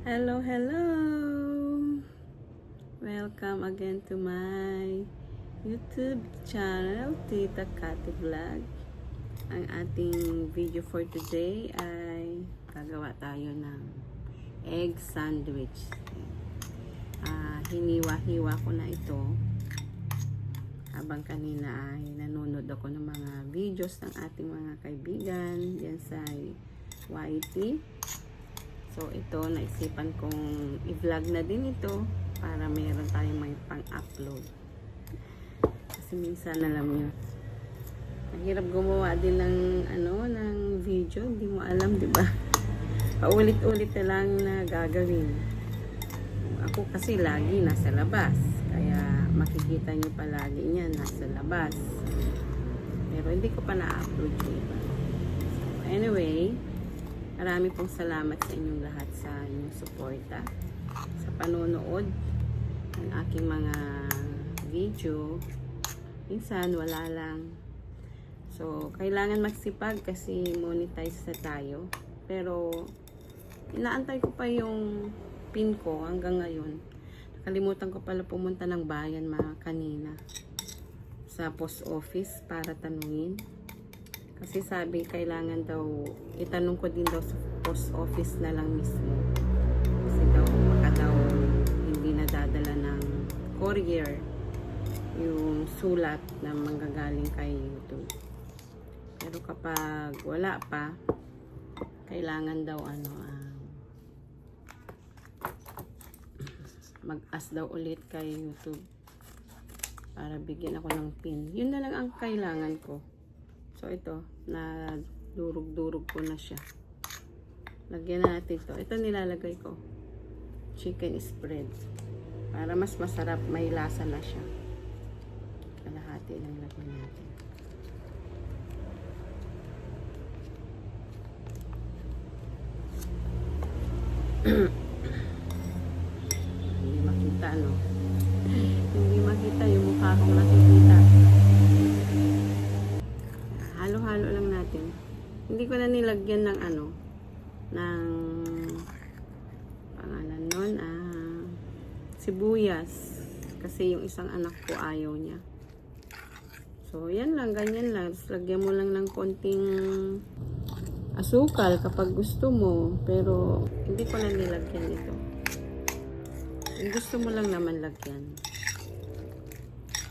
Hello, hello! Welcome again to my YouTube channel, Tita Kati Vlog. Ang ating video for today ay gagawa tayo ng egg sandwich. Hiniwa-hiwa ko na ito habang kanina ay nanonood ako ng mga videos ng ating mga kaibigan yan sa YT. So ito, naisipan kong i-vlog na din ito para mayroon tayong may pang-upload. Kasi minsan alam nyo, mahirap gumawa din ng video, hindi mo alam, di ba? Paulit-ulit na lang na gagawin. Ako kasi lagi nasa labas, kaya makikita nyo palagi niyan nasa labas. Pero hindi ko pa na-upload yun. So, anyway, marami pong salamat sa inyong lahat sa inyong suporta, sa panonood ng aking mga video. Minsan wala lang. So, kailangan magsipag kasi monetize na tayo. Pero, inaantay ko pa yung pin ko hanggang ngayon. Nakalimutan ko pala pumunta ng bayan kanina sa post office para tanungin. Kasi sabi, kailangan daw, itanong ko din daw sa post office na lang mismo. Kasi daw, baka daw hindi nadadala ng courier yung sulat na manggagaling kay YouTube. Pero kapag wala pa, kailangan daw mag-ask daw ulit kay YouTube para bigyan ako ng pin. Yun na lang ang kailangan ko. So ito, na durug-durug ko na siya. Lagyan na natin ito. Ito nilalagay ko. Chicken spread. Para mas masarap, may lasa na siya. Kalahati lang lagyan natin. Hindi makita, no? Hindi makita yung mukha kong nakikita. Halo-halo lang natin. Hindi ko na nilagyan ng ng pangalan nun, sibuyas. Kasi yung isang anak ko ayaw niya. So, yan lang, ganyan lang. Tapos, lagyan mo lang ng konting asukal kapag gusto mo. Pero, hindi ko na nilagyan ito. Kung gusto mo lang naman lagyan.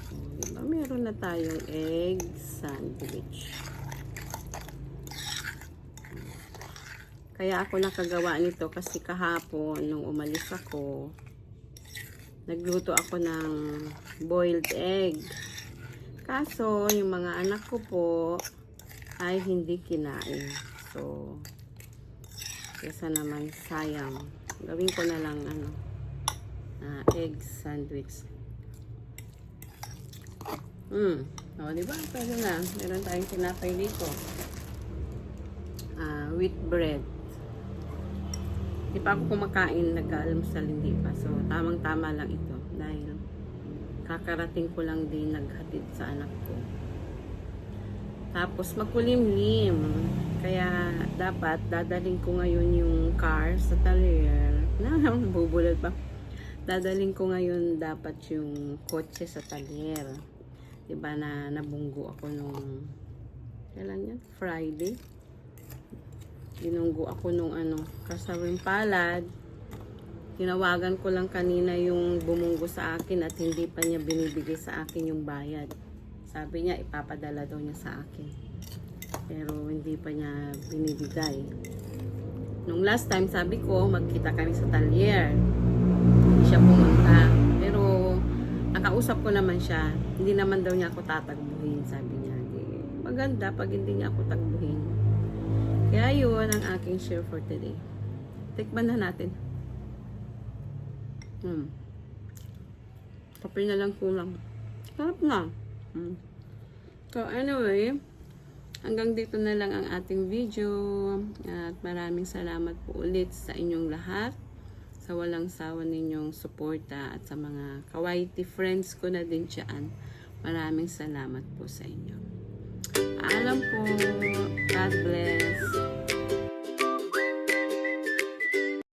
So, diba? Meron na tayong egg sandwich. Kaya ako nakagawa nito kasi kahapon nung umalis ako, nagluto ako ng boiled egg. Kaso, yung mga anak ko po ay hindi kinain. So, kesa naman sayang. Gawin ko na lang egg sandwich. O, diba? Pwede na. Meron tayong tinapay dito. Wheat bread. Di pa ako kumakain, nag-aalmusal, hindi pa. So, tamang-tama lang ito. Dahil kakarating ko lang din naghatid sa anak ko. Tapos, makulimlim. Kaya, dapat, dadaling ko ngayon yung car sa talyer. Bubulol pa. Dadaling ko ngayon dapat yung kotse sa talyer. Diba na nabunggo ako nung, kailan yan? Friday. Binunggo ako nung kasawing palad. Tinawagan ko lang kanina yung bumunggo sa akin at hindi pa niya binibigay sa akin yung bayad. Sabi niya ipapadala daw niya sa akin. Pero hindi pa niya binibigay. Nung last time sabi ko magkita kami sa talyer. Hindi siya pumunta. Pero nakausap ko naman siya. Hindi naman daw niya ako tatagbuhin. Sabi niya. Maganda pag hindi niya ako tagbuhin. Kaya yun ang aking share for today. Tikman na natin. Kape na lang kulang. Sarap na. So anyway, hanggang dito na lang ang ating video. At maraming salamat po ulit sa inyong lahat. Sa walang sawa ninyong suporta at sa mga kawaiti friends ko na din dyan. Maraming salamat po sa inyo. Alam po. God bless.